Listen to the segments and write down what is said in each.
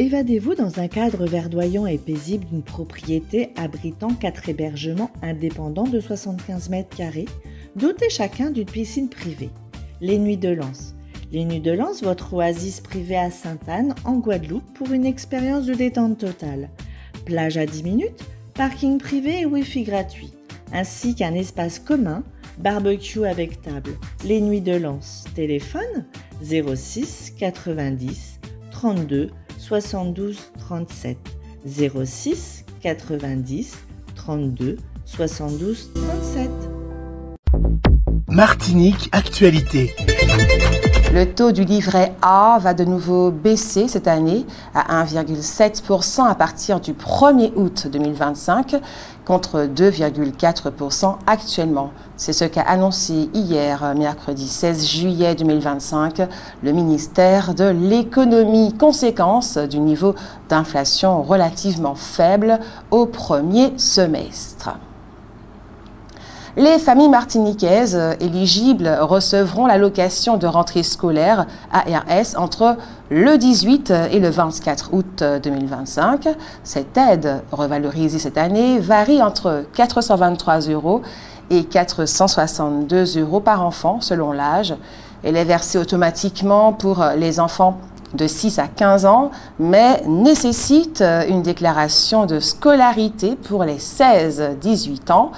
Évadez-vous dans un cadre verdoyant et paisible d'une propriété abritant 4 hébergements indépendants de 75 mètres carrés, dotés chacun d'une piscine privée. Les Nuits de Lens. Les Nuits de Lens, votre oasis privée à Sainte-Anne, en Guadeloupe, pour une expérience de détente totale. Plage à 10 minutes, parking privé et Wi-Fi gratuit, ainsi qu'un espace commun, barbecue avec table. Les Nuits de Lens. Téléphone 06 90 32 72 37 06 90 32 72 37. Martinique Actualité. Le taux du livret A va de nouveau baisser cette année à 1,7% à partir du 1er août 2025 contre 2,4% actuellement. C'est ce qu'a annoncé hier, mercredi 16 juillet 2025, le ministère de l'Économie, conséquence du niveau d'inflation relativement faible au premier semestre. Les familles martiniquaises éligibles recevront l'allocation de rentrée scolaire ARS entre le 18 et le 24 août 2025. Cette aide, revalorisée cette année, varie entre 423 € et 462 € par enfant selon l'âge. Elle est versée automatiquement pour les enfants de 6 à 15 ans, mais nécessite une déclaration de scolarité pour les 16-18 ans.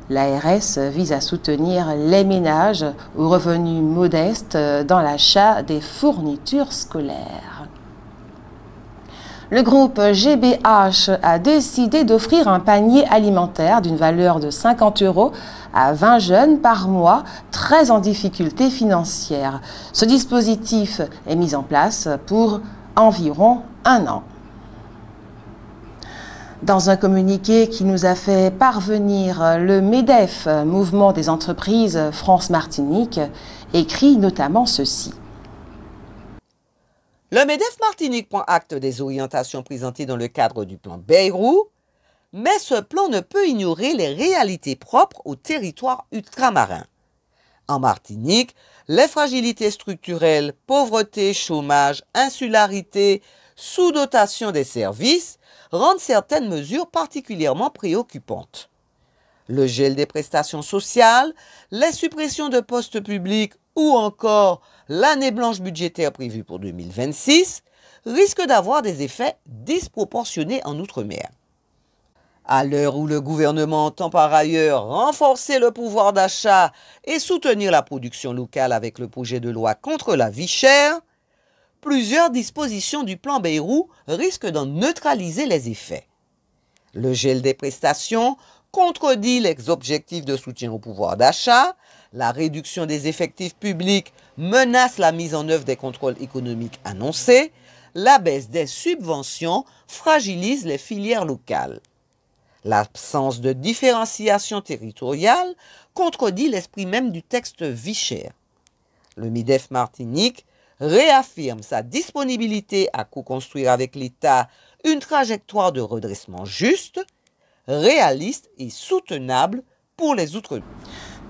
L'ARS vise à soutenir les ménages aux revenus modestes dans l'achat des fournitures scolaires. Le groupe GBH a décidé d'offrir un panier alimentaire d'une valeur de 50 € à 20 jeunes par mois très en difficulté financière. Ce dispositif est mis en place pour environ un an. Dans un communiqué qui nous a fait parvenir le MEDEF, Mouvement des entreprises France-Martinique, écrit notamment ceci. Le MEDEF Martinique prend acte des orientations présentées dans le cadre du plan Bayrou, mais ce plan ne peut ignorer les réalités propres aux territoires ultramarins. En Martinique, les fragilités structurelles, pauvreté, chômage, insularité, sous-dotation des services rendent certaines mesures particulièrement préoccupantes. Le gel des prestations sociales, les suppressions de postes publics ou encore l'année blanche budgétaire prévue pour 2026 risquent d'avoir des effets disproportionnés en Outre-mer. À l'heure où le gouvernement entend par ailleurs renforcer le pouvoir d'achat et soutenir la production locale avec le projet de loi contre la vie chère, plusieurs dispositions du plan Bayrou risquent d'en neutraliser les effets. Le gel des prestations contredit les objectifs de soutien au pouvoir d'achat, la réduction des effectifs publics menace la mise en œuvre des contrôles économiques annoncés, la baisse des subventions fragilise les filières locales. L'absence de différenciation territoriale contredit l'esprit même du texte vie chère. Le MEDEF Martinique réaffirme sa disponibilité à co-construire avec l'État une trajectoire de redressement juste, réaliste et soutenable pour les Outre-mer.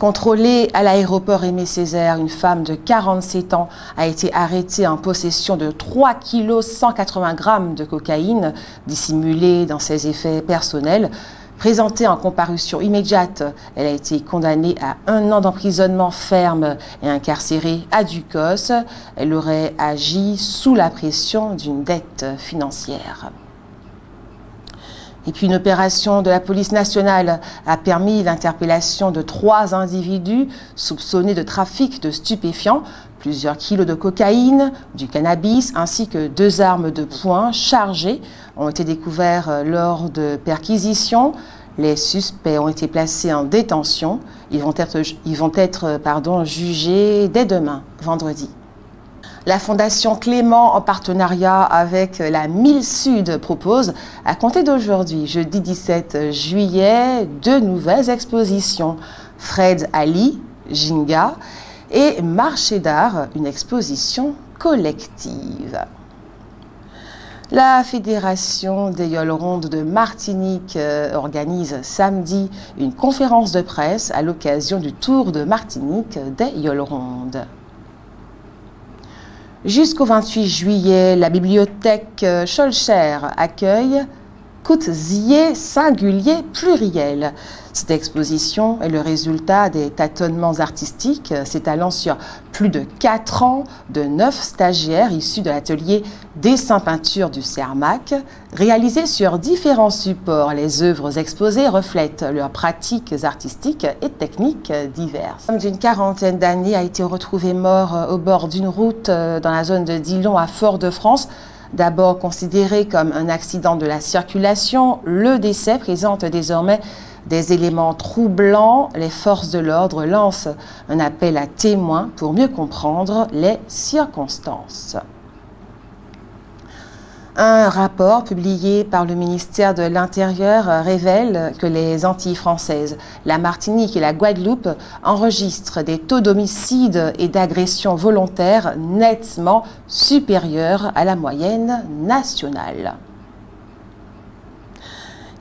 Contrôlée à l'aéroport Aimé Césaire, une femme de 47 ans a été arrêtée en possession de 3 kg 180 g de cocaïne dissimulée dans ses effets personnels. Présentée en comparution immédiate, elle a été condamnée à 1 an d'emprisonnement ferme et incarcérée à Ducos. Elle aurait agi sous la pression d'une dette financière. Et puis une opération de la police nationale a permis l'interpellation de 3 individus soupçonnés de trafic de stupéfiants, plusieurs kilos de cocaïne, du cannabis ainsi que 2 armes de poing chargées ont été découverts lors de perquisitions. Les suspects ont été placés en détention. Ils vont être jugés dès demain, vendredi. La Fondation Clément, en partenariat avec la Mille Sud, propose, à compter d'aujourd'hui, jeudi 17 juillet, 2 nouvelles expositions. Fred Ali, Jinga, et Marché d'art, une exposition collective. La Fédération des Yoles Rondes de Martinique organise samedi une conférence de presse à l'occasion du Tour de Martinique des Yoles Rondes. Jusqu'au 28 juillet, la bibliothèque Schœlcher accueille Coutzier singulier pluriel. Cette exposition est le résultat des tâtonnements artistiques s'étalant sur plus de 4 ans de 9 stagiaires issus de l'atelier dessin-peinture du CERMAC. Réalisés sur différents supports, les œuvres exposées reflètent leurs pratiques artistiques et techniques diverses. Un homme d'une quarantaine d'années a été retrouvé mort au bord d'une route dans la zone de Dillon à Fort-de-France. D'abord considéré comme un accident de la circulation, le décès présente désormais des éléments troublants. Les forces de l'ordre lancent un appel à témoins pour mieux comprendre les circonstances. Un rapport publié par le ministère de l'Intérieur révèle que les Antilles françaises, la Martinique et la Guadeloupe enregistrent des taux d'homicide et d'agression volontaire nettement supérieurs à la moyenne nationale.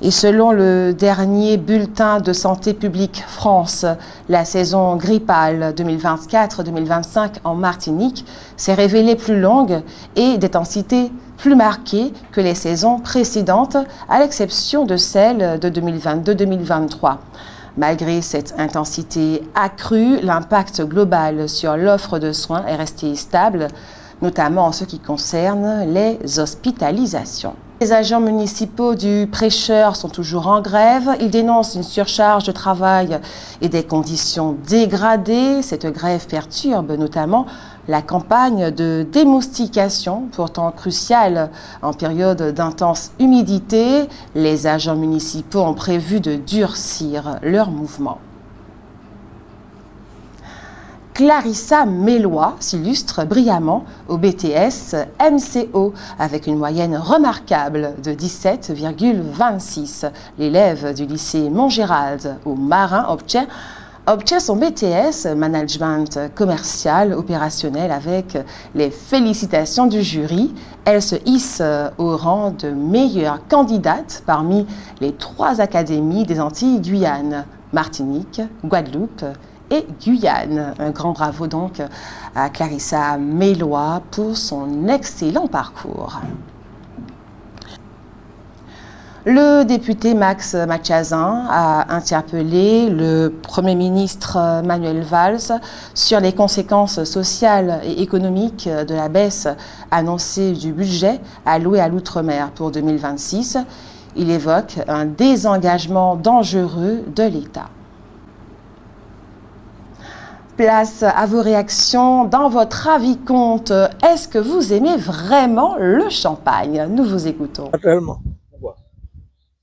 Et selon le dernier bulletin de Santé publique France, la saison grippale 2024-2025 en Martinique s'est révélée plus longue et d'intensité plus marquée que les saisons précédentes, à l'exception de celle de 2022-2023. Malgré cette intensité accrue, l'impact global sur l'offre de soins est resté stable, notamment en ce qui concerne les hospitalisations. Les agents municipaux du Prêcheur sont toujours en grève. Ils dénoncent une surcharge de travail et des conditions dégradées. Cette grève perturbe notamment la campagne de démoustication, pourtant cruciale en période d'intense humidité. Les agents municipaux ont prévu de durcir leur mouvement. Clarissa Mélois s'illustre brillamment au BTS MCO avec une moyenne remarquable de 17,26. L'élève du lycée Montgérald au Marin obtient son BTS Management commercial opérationnel avec les félicitations du jury. Elle se hisse au rang de meilleure candidate parmi les 3 académies des Antilles Guyane, Martinique, Guadeloupe et Guyane. Un grand bravo donc à Clarissa Mélois pour son excellent parcours. Le député Max Mathiazin a interpellé le Premier ministre Manuel Valls sur les conséquences sociales et économiques de la baisse annoncée du budget alloué à l'outre-mer pour 2026. Il évoque un désengagement dangereux de l'État. Place à vos réactions. Dans votre avis compte, est-ce que vous aimez vraiment le champagne? Nous vous écoutons. Pas tellement. Pourquoi?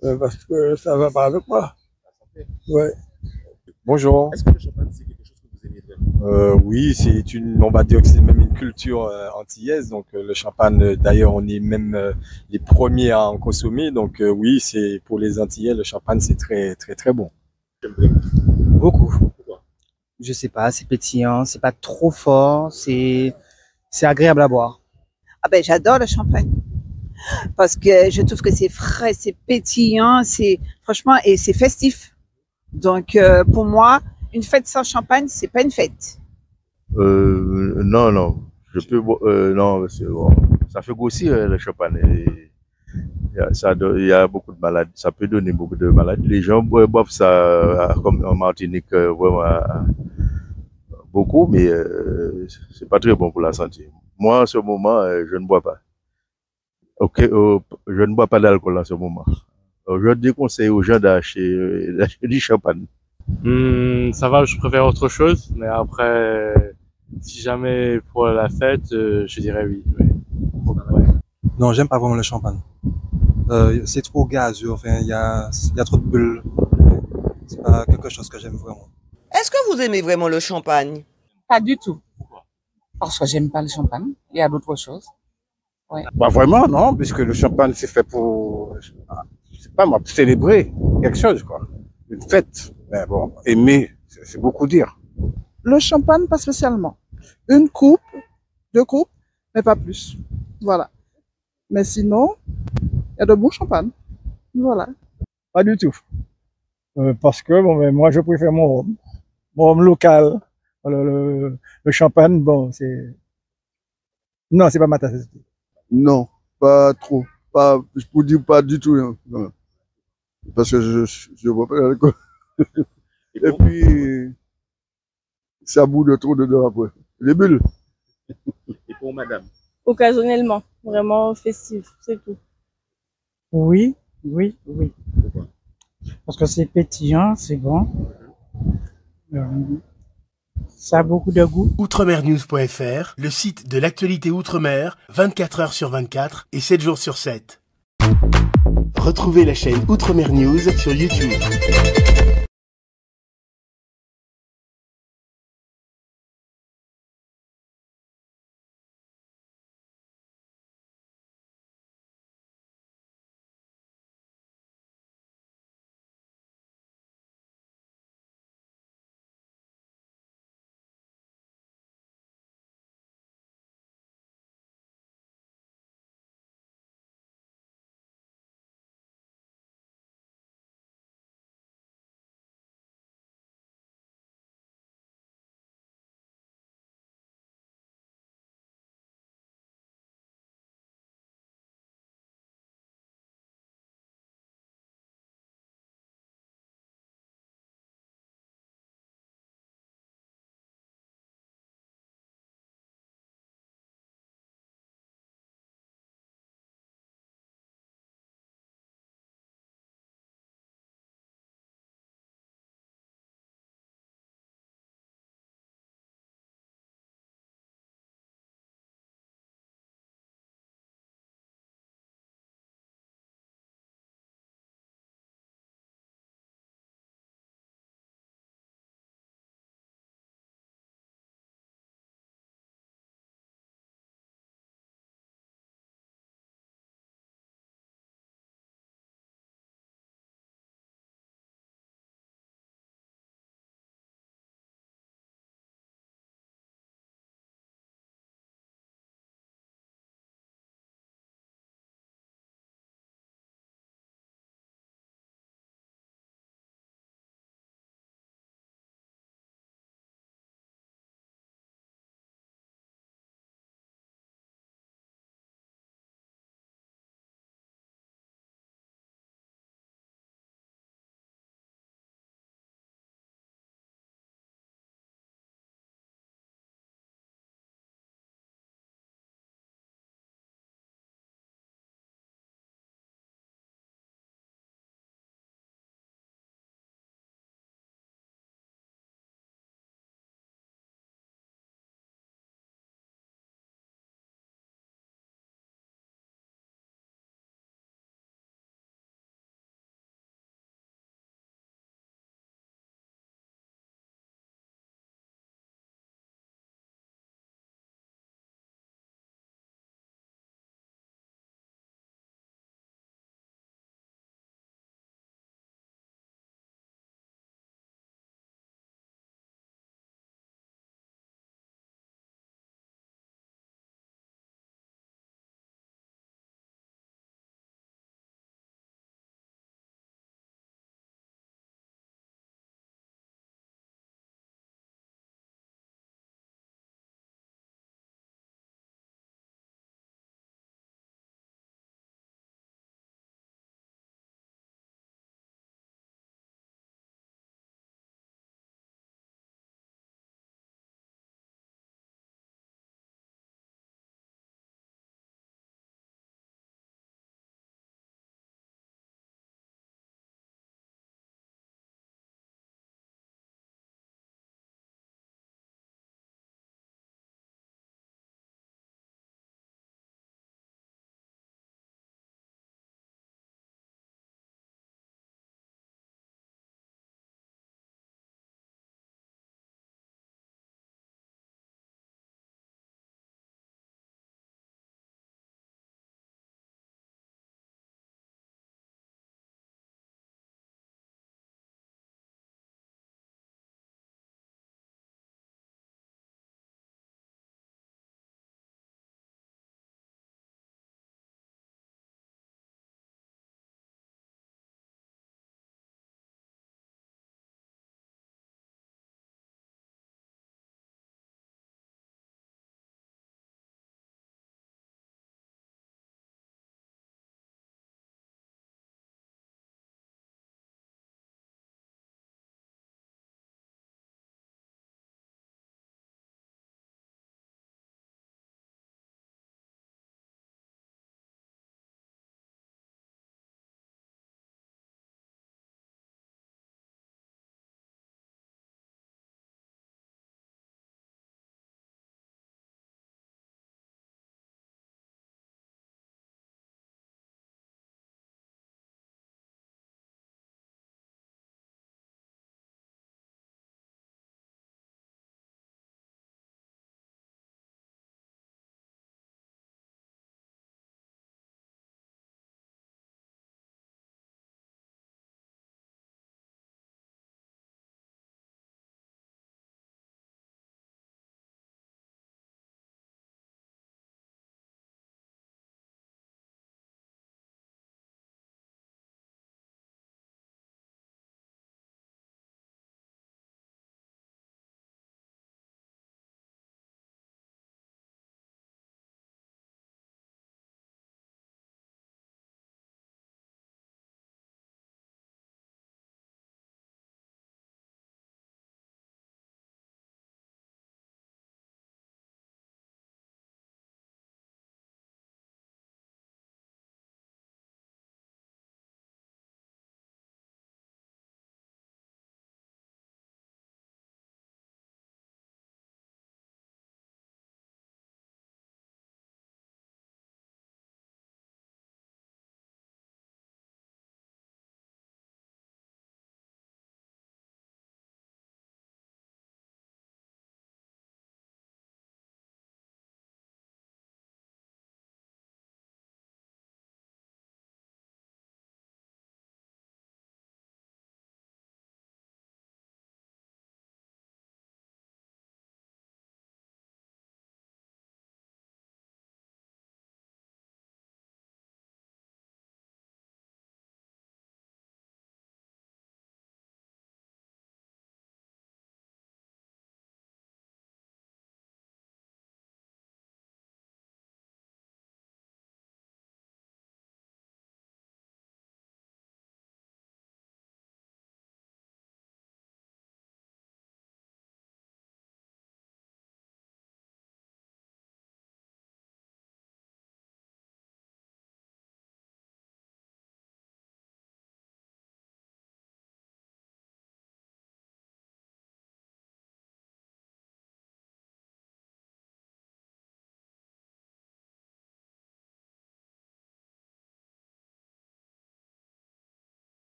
Parce que ça va pas avec moi. Ouais. Bonjour. Est-ce que le champagne, c'est quelque chose que vous aimez vraiment? Oui, c'est on va dire que c'est même une culture antillaise. Donc le champagne, d'ailleurs, on est même les premiers à en consommer. Donc oui, c'est pour les Antillais, le champagne, c'est très très très bon. Beaucoup. Je sais pas, c'est pétillant, c'est pas trop fort, c'est agréable à boire. Ah ben j'adore le champagne parce que je trouve que c'est frais, c'est pétillant, c'est franchement et c'est festif. Donc pour moi, une fête sans champagne, c'est pas une fête. Non, je peux non, bon, ça fait grossir le champagne. Et il y a beaucoup de maladies, ça peut donner beaucoup de maladies. Les gens boivent ça comme en Martinique vraiment beaucoup, mais c'est pas très bon pour la santé. Moi, en ce moment, je ne bois pas. Je ne bois pas d'alcool en ce moment. Je déconseille aux gens d'acheter du champagne. Ça va, je préfère autre chose, mais après, si jamais pour la fête, je dirais oui. Ouais. Non, j'aime pas vraiment le champagne. C'est trop gazeux, enfin, il y a trop de bulles. C'est pas quelque chose que j'aime vraiment. Est-ce que vous aimez vraiment le champagne? Pas du tout. Parce que j'aime pas le champagne. Il y a d'autres choses. Ouais. Bah vraiment, non, puisque le champagne, c'est fait pour, je sais pas moi, pour célébrer quelque chose, quoi. Une fête. Mais bon, aimer, c'est beaucoup dire. Le champagne, pas spécialement. Une coupe, 2 coupes, mais pas plus. Voilà. Mais sinon, il y a de bons champagnes. Voilà. Pas du tout. Parce que bon, ben, moi, je préfère mon rhum local. Le champagne, bon, c'est Non, c'est pas ma tasse de thé. Non, pas trop. Pas, je peux dire pas du tout. Non. Parce que je bois pas d'alcool. Et puis, ça bout de trop dedans après. Les bulles. Et pour madame? Occasionnellement, vraiment festif, c'est tout. Oui. Pourquoi? Parce que c'est pétillant, c'est bon. Ça a beaucoup de goût. Outremernews.fr, le site de l'actualité Outre-mer, 24 heures sur 24 et 7 jours sur 7. Retrouvez la chaîne Outremer News sur YouTube.